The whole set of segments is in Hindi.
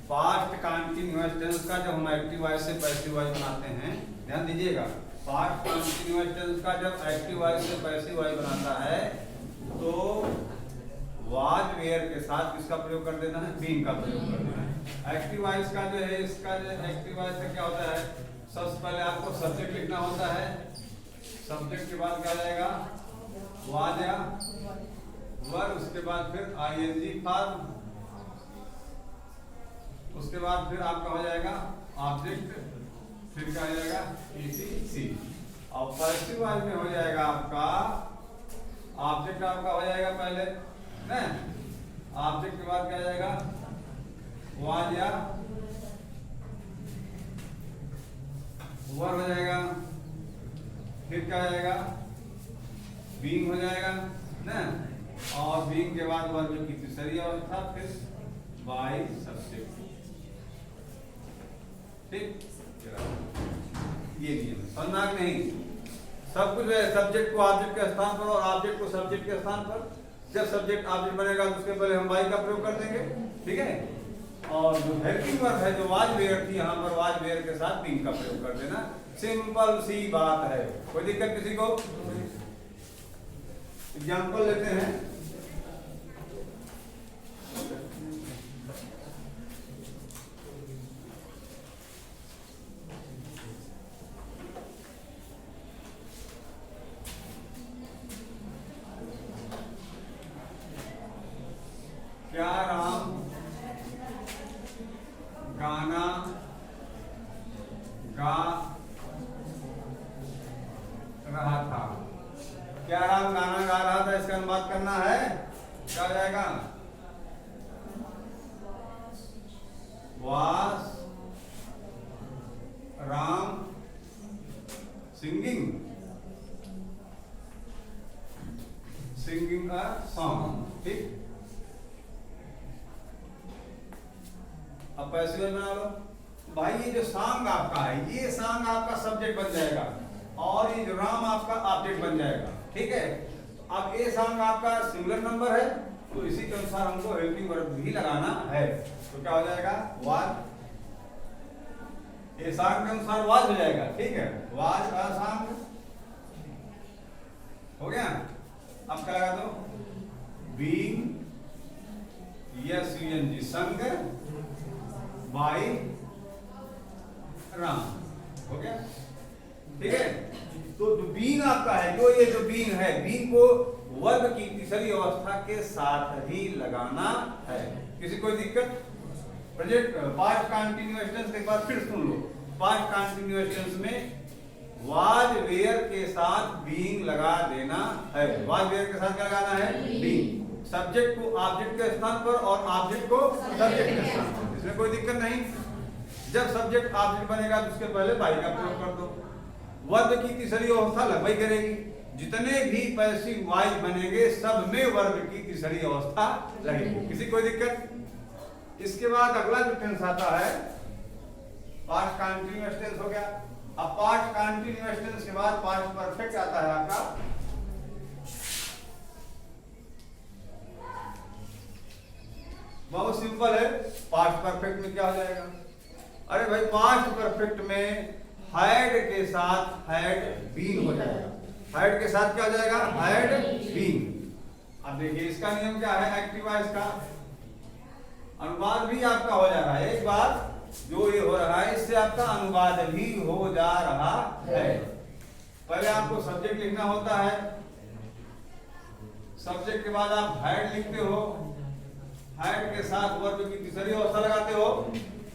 पास्ट कंटीन्यूअस टेंस का जब हम एक्टिव वॉइस से पैसिव वॉइस बनाते हैं, ध्यान दीजिएगा, पास्ट कंटीन्यूअस टेंस का जब एक्टिव वॉइस से पैसिव वॉइस बनाता है तो वाज वेयर के साथ किसका प्रयोग कर देना है, बीइंग का प्रयोग कर देना है। एक्टिव वॉइस का जो है, इसका जो एक्टिव वॉइस का क्या होता है, सबसे पहले आपको सब्जेक्ट लिखना होता है, सब्जेक्ट के बाद क्या जाएगा, वाज या वर, उसके बाद फिर आईएनजी फॉर्म, उसके बाद फिर आपका हो जाएगा ऑब्जेक्ट, फिर क्या हो जाएगा ईटीसी। और पैसिव वॉइस में हो जाएगा आपका ऑब्जेक्ट, आपका हो जाएगा पहले ना, ऑब्जेक्ट के बाद क्या जाएगा वाज या वर हो जाएगा, फिर क्या हो जाएगा बीइंग हो जाएगा ना, और बीइंग के बाद वर्ब की तीसरी अवस्था फिर बाय सब्जेक्ट। ठीक, ये नियम समझना नहीं, सब कुछ है, सब्जेक्ट को ऑब्जेक्ट के स्थान पर और ऑब्जेक्ट को सब्जेक्ट के स्थान पर। जब सब्जेक्ट ऑब्जेक्ट बनेगा तो उसके पहले हम बाई का प्रयोग कर देंगे, ठीक है। और जो हेल्पिंग वर्ब है, जो वाज वेयर थी, यहाँ पर वाज वेयर के साथ बीइंग का प्रयोग कर देना, सिंपल सी बात है, कोई दिक्कत किसी को। एग्जाम्पल लेते हैं, क्या राम गाना गा रहा था, क्या राम गाना गा रहा था, इसका अनुवाद करना है, क्या हो जाएगा was Ram singing a song. ठीक, अब पैसिव बना लो भाई, ये जो सॉन्ग आपका है, ये सॉन्ग आपका सब्जेक्ट बन जाएगा और ये जो राम आपका ऑब्जेक्ट बन जाएगा, ठीक है। तो अब ये सॉन्ग आपका सिंगुलर नंबर है, तो इसी के अनुसार हमको हेल्पिंग वर्ब भी लगाना है, तो क्या हो जाएगा वाज, ये सॉन्ग के अनुसार वाज हो जाएगा, ठीक है, वाज अ सॉन्ग हो गया। अब क्या लगा दो, being SUNG sung by Ram, हो गया, ठीक है। तो जो बीइंग आपका है, जो ये जो बीइंग है, बीइंग को वर्ब की तीसरी अवस्था के साथ ही लगाना है, किसी कोई दिक्कत। प्रेजेंट पास्ट कंटीन्यूअस टेंस के बाद फिर सुन लो, पास्ट कंटीन्यूअस टेंस में वाज वेयर के साथ बीइंग लगा देना है, वाज वेयर के साथ क्या लगाना है, बीइंग, सब्जेक्ट को ऑब्जेक्ट के स्थान पर और ऑब्जेक्ट को सब्जेक्ट के स्थान पर, इसमें कोई दिक्कत नहीं। जब सब्जेक्ट ऑब्जेक्ट बनेगा तो उसके पहले बाई का प्रयोग कर दो, वर्ब की तीसरी अवस्था लगभग करेगी, जितने भी पैसिव वॉइस बनेंगे सब में वर्ब की तीसरी अवस्था लगेगी, किसी कोई दिक्कत। इसके बाद अगला जो टेंस आता है पास्ट कंटीन्यूअस टेंस हो गया। अब पास्ट कंटीन्यूअस टेंस के बाद पास्ट परफेक्ट आता है आपका, बहुत सिंपल है। पास्ट परफेक्ट में क्या हो जाएगा, अरे भाई पास्ट परफेक्ट में हैड के साथ हैड बीन हो जाएगा, हैड के साथ क्या हो जाएगा, हैड बीन। अब देखिए इसका नियम क्या है, एक्टिव वॉइस का अनुवाद भी आपका हो जा रहा है, एक बार जो ये हो रहा है इससे आपका अनुवाद भी हो जा रहा है। पहले आपको सब्जेक्ट लिखना होता है, सब्जेक्ट के बाद आप हैड लिखते हो, हैड के साथ वर्ब की तीसरी अवस्था लगाते हो,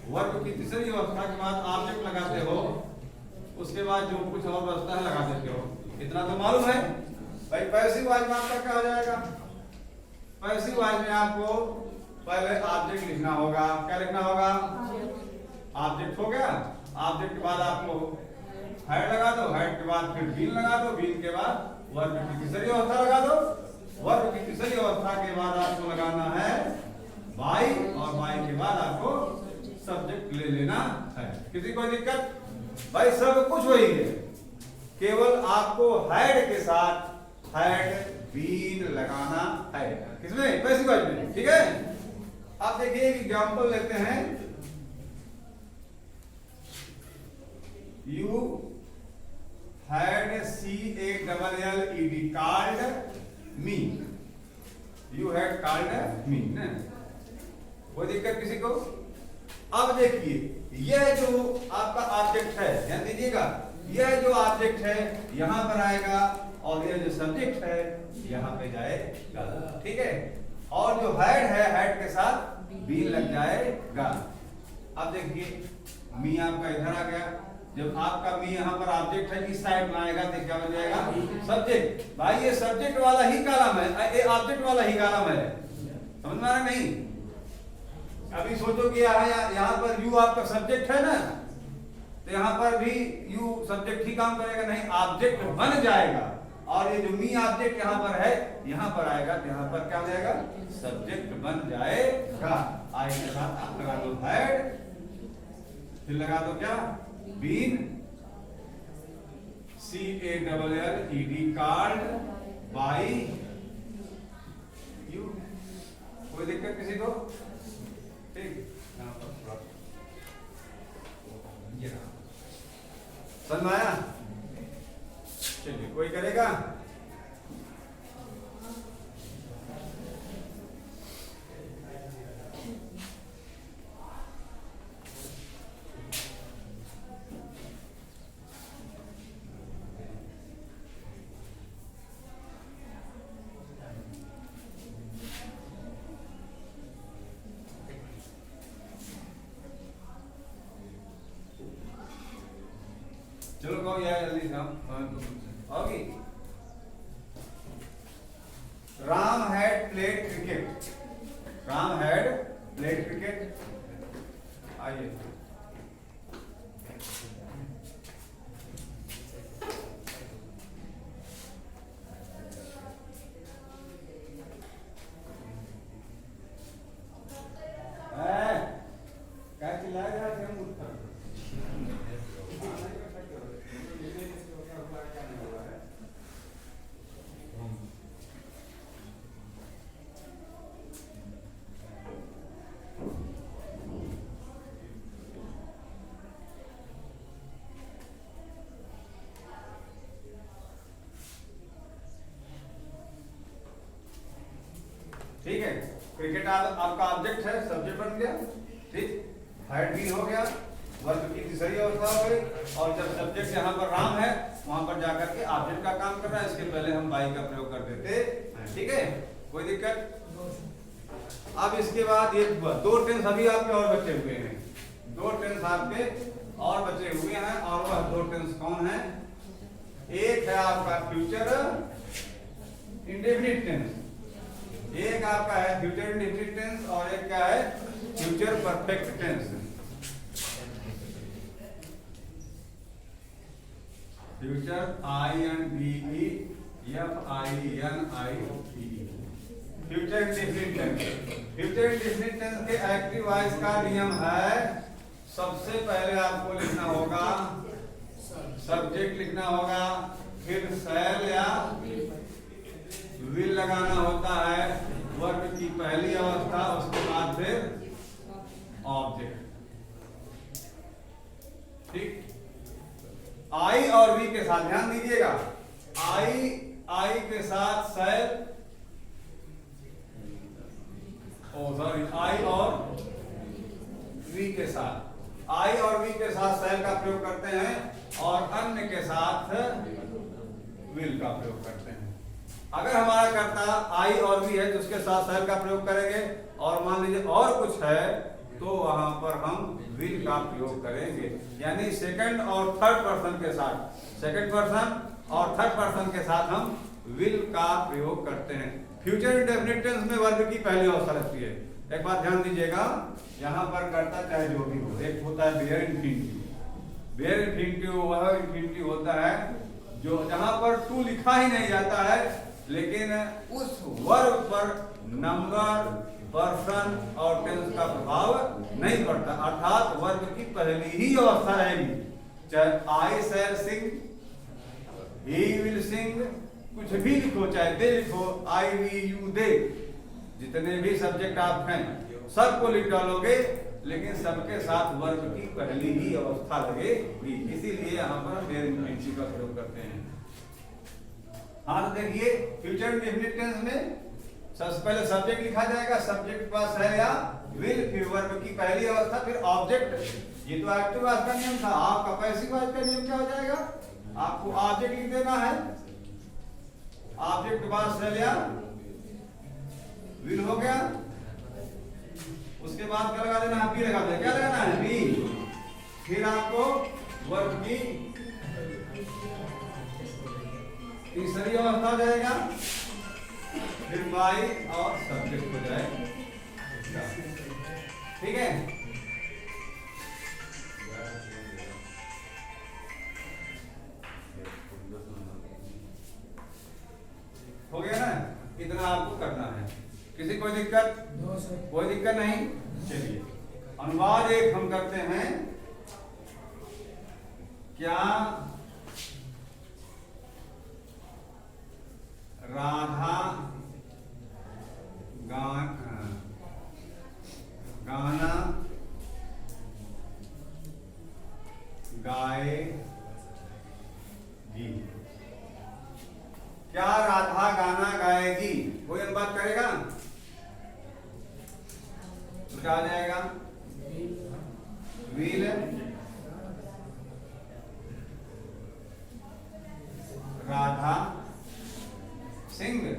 वर्ब की तीसरी अवस्था के बाद ऑब्जेक्ट लगाते हो, उसके बाद जो कुछ और व्यवस्था है लगा देते हो, इतना तो मालूम है भाई। पैसिव वॉइस में आपका क्या हो जाएगा, पैसिव वॉइस में आपको पहले ऑब्जेक्ट लिखना होगा, क्या लिखना होगा, ऑब्जेक्ट हो गया, ऑब्जेक्ट के बाद आपको हैड लगा दो, हैड के बाद फिर बीन लगा दो, बीन के बाद वर्ब की तीसरी अवस्था लगा दो, वर्ब की तीसरी अवस्था के बाद आपको लगाना है बाई, और बाई के बाद आपको सब्जेक्ट ले लेना है, किसी कोई दिक्कत भाई, सब कुछ वही है, केवल आपको हैड के साथ हैड बीन लगाना है, किसमें पैसिव वॉइस में, ठीक है। आप देखिए एक एग्जाम्पल लेते हैं, you had CALLED called me, you had called me ना, कोई दिक्कत किसी को? अब देखिए यह जो आपका ऑब्जेक्ट है, ध्यान दीजिएगा, यह जो ऑब्जेक्ट है यहां पर आएगा और यह जो सब्जेक्ट है यहां पे जाएगा, ठीक है। और जो हेड है, हेड के साथ बीन लग जाएगा। अब देखिए मी आपका इधर आ गया, जब आपका मी यहाँ पर ऑब्जेक्ट है इस साइड में आएगा तो क्या बन जाएगा? सब्जेक्ट। भाई ये सब्जेक्ट वाला ही कॉलम है, ये ऑब्जेक्ट वाला ही कॉलम है, समझ में आ रहा नहीं? अभी सोचो कि यहाँ पर यू आपका सब्जेक्ट है ना, तो यहाँ पर भी यू सब्जेक्ट ही काम करेगा नहीं, ऑब्जेक्ट बन जाएगा। और ये जो मी ऑब्जेक्ट यहाँ पर है, यहाँ पर आएगा तो यहाँ पर क्या हो जाएगा? सब्जेक्ट बन जाएगा। आई के साथ आप लगा दो हेड, फिर लगा दो क्या? Been, CALLED called by you. कोई दिक्कत किसी को? ठीक, समझ में आया? चलिए कोई करेगा? चलो कहो यार जल्दी से होगी। Ram had played cricket, Ram had played cricket. आइए क्या चिल्लाया जा रहा है? ठीक है, क्रिकेट आपका ऑब्जेक्ट है, सब्जेक्ट बन गया, ठीक, हेड भी हो गया, वर्ब की तीसरी अवस्था हो गई। और जब सब्जेक्ट यहाँ पर राम है, वहां पर जाकर के ऑब्जेक्ट का काम कर रहा है, इसके पहले हम बाई का प्रयोग कर देते, ठीक है, कोई दिक्कत? अब इसके बाद ये दो टेंस अभी आपके और बचे हुए हैं, दो टेंस आपके और बचे हुए हैं। और वह दो टेंस कौन है? एक है आपका फ्यूचर इंडेफिनिट टेंस, एक आपका है फ्यूचर इंडेफिनिट टेंस और एक क्या है? Future perfect tense. Future INDEFINIT, future indefinite tense. Future indefinite tense के एक्टिव वॉइस का नियम है, सबसे पहले आपको लिखना होगा सब्जेक्ट लिखना होगा, फिर शैल या विल लगाना होता है, वर्ब की पहली अवस्था, उसके बाद फिर ऑब्जेक्ट, ठीक। आई और वी के साथ ध्यान दीजिएगा, आई के साथ शैल, सॉरी आई और वी के साथ, आई और वी के साथ शैल का प्रयोग करते हैं और अन्य के साथ विल का प्रयोग करते हैं। अगर हमारा कर्ता आई और वी है तो उसके साथ शैल का प्रयोग करेंगे, और मान लीजिए और कुछ है तो वहां पर हम विल का प्रयोग करेंगे। यानी सेकंड और थर्ड पर्सन के साथ, सेकंड पर्सन और थर्ड पर्सन के साथ हम विल का प्रयोग करते हैं। फ्यूचर इंडेफिनिट टेंस में वर्ब की पहली अवस्था लगती है। एक बात ध्यान दीजिएगा, यहाँ पर कर्ता चाहे जो भी हो, एक होता है बेयर इंफिनिटिव। बेयर इंफिनिटिव वह इंफिनिटिव होता है जो जहां पर टू लिखा ही नहीं जाता है, लेकिन उस वर्ब पर नंबर, पर्सन और टेंस का प्रभाव नहीं पड़ता, अर्थात वर्ब की पहली ही अवस्था रहेगी। चाहे आई शैल सिंग, ही विल सिंग, कुछ भी लिखो, चाहे दे लिखो, आई वी यू दे, जितने भी सब्जेक्ट आप हैं सबको लिख डालोगे, लेकिन सबके साथ वर्ब की पहली ही अवस्था लगेगी, इसीलिए यहाँ पर वेयर इंफिनिटी का प्रयोग करते हैं। हाँ तो देखिए फ्यूचर इंडेफिनिट टेंस में सबसे पहले सब्जेक्ट लिखा जाएगा, सब्जेक्ट के पास है या विल, फिर वर्ब की पहली अवस्था, फिर ऑब्जेक्ट। ये तो एक्टिव वॉइस का नियम था। आपका पैसिव वॉइस का नियम क्या हो जाएगा? आपको ऑब्जेक्ट लिख देना है, ऑब्जेक्ट के पास है या विल हो गया, उसके बाद क्या लगा देना है? बी लगा देना। क्या लगाना है? बी। फिर आपको वर्ब की तीसरी अवस्था जाएगा, फिर बाई और सब्जेक्ट हो जाएगा। ठीक है, हो गया ना? इतना आपको करना है। किसी कोई दिक्कत? कोई दिक्कत नहीं। चलिए अनुवाद एक हम करते हैं। क्या राधा गाना गाएगी? क्या राधा गाना गाएगी? कोई अनुवाद करेगा? तो क्या आ जाएगा? Will Radha sing a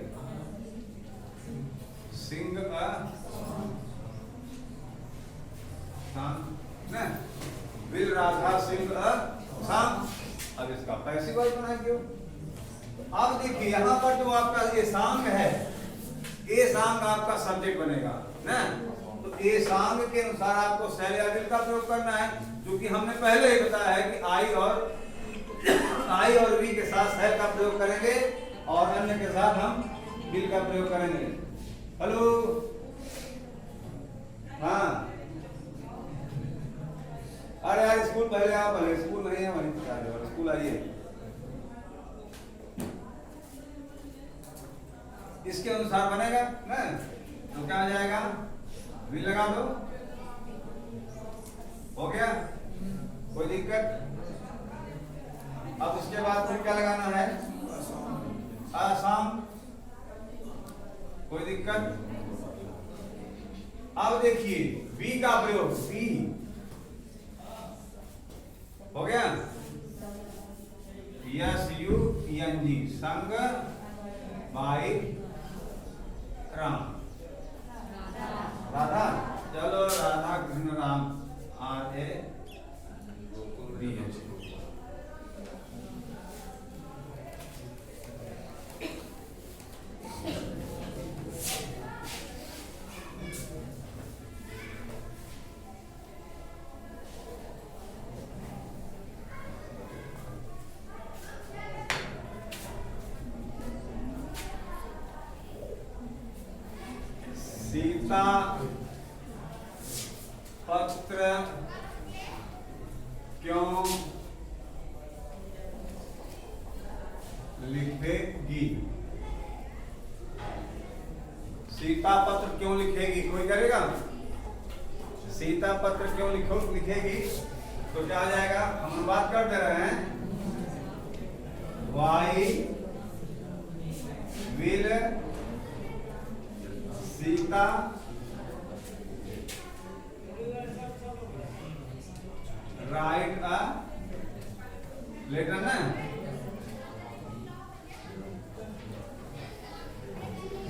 song, will Radha sing a song. अब इसका पैसिव वॉइस बनाएंगे। अब देखिए यहाँ पर जो आपका ये सॉन्ग है, ये सॉन्ग आपका सब्जेक्ट बनेगा ना, तो ये सॉन्ग के अनुसार आपको शैल या विल का प्रयोग करना है, क्योंकि हमने पहले ही बताया है कि आई और वी के साथ शैल का प्रयोग करेंगे और अन्य के साथ हम विल का प्रयोग करेंगे। हेलो, हाँ, अरे यार स्कूल पहले आप, पहले स्कूल नहीं है वहीं, स्कूल आइए। इसके अनुसार बनेगा ना, तो क्या आ जाएगा? विल लगा दो, हो गया, कोई दिक्कत? अब उसके बाद फिर क्या लगाना है? आसाम, कोई दिक्कत? अब देखिए बी का प्रयोग, बी हो गया, SUNG संग बाई राम, राधा। चलो राधा कृष्ण राम RA सीता पत्र क्यों लिखेगी? सीता पत्र क्यों लिखेगी? कोई करेगा? सीता पत्र क्यों लिखेगी? तो क्या आ जाएगा? हम बात कर दे रहे हैं, why will Sita write a letter ना,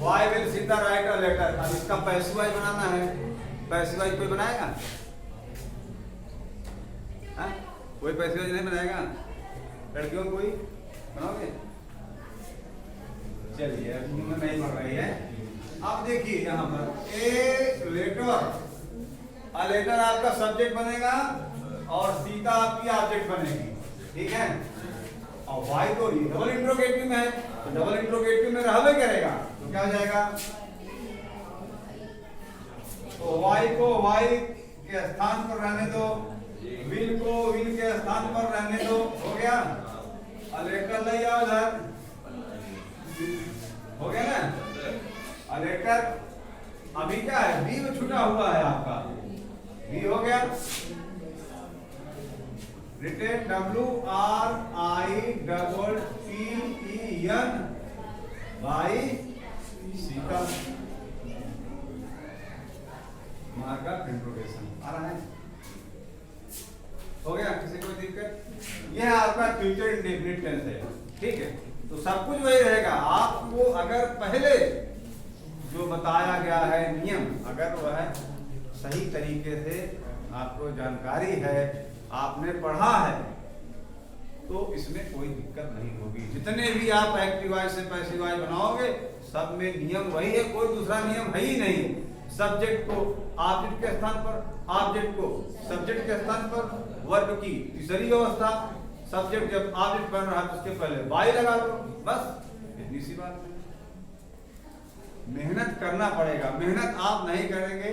why will Sita write a letter. अब इसका पैसिव वॉइस बनाना है, पैसिव वॉइस कोई बनाएगा? हाँ? कोई पैसिव वॉइस नहीं बनाएगा? लड़कियों कोई बनाओगे? चलिए नहीं बन रही है। अब देखिए यहाँ पर ए लेटर आपका सब्जेक्ट बनेगा और सीता आपकी ऑब्जेक्ट बनेगी, ठीक है। और वाई तो डबल इंट्रोगेटिव में है, तो डबल इंट्रोगेटिव में रहबे करेगा, तो क्या हो जाएगा? तो वाई को वाई के स्थान पर रहने दो, विल को विल के स्थान पर रहने दो, हो गया। और लेटर ले आओ इधर, हो गया ना। लेटर अभी क्या है, बी में छुटा हुआ है आपका, बी हो गया। Written WRITTEN by Sita, mark of interrogation आ रहा है। हो गया, किसी कोई दिक्कत? यह आपका फ्यूचर इंडेफिनिट टेंस है, ठीक है। तो सब कुछ वही रहेगा। आपको अगर पहले जो बताया गया है नियम, अगर वह सही तरीके से आपको जानकारी है, आपने पढ़ा है, तो इसमें कोई दिक्कत नहीं होगी। जितने भी आप एक्टिव वॉइस से पैसिव वॉइस बनाओगे, सब में नियम वही है, कोई दूसरा नियम है ही नहीं। सब्जेक्ट को ऑब्जेक्ट के स्थान पर, ऑब्जेक्ट को सब्जेक्ट के स्थान पर, वर्ब की तीसरी अवस्था, सब्जेक्ट जब ऑब्जेक्ट बन रहा है तो उसके पहले वाई लगा दो, बस इतनी सी बात है। मेहनत करना पड़ेगा, मेहनत आप नहीं करेंगे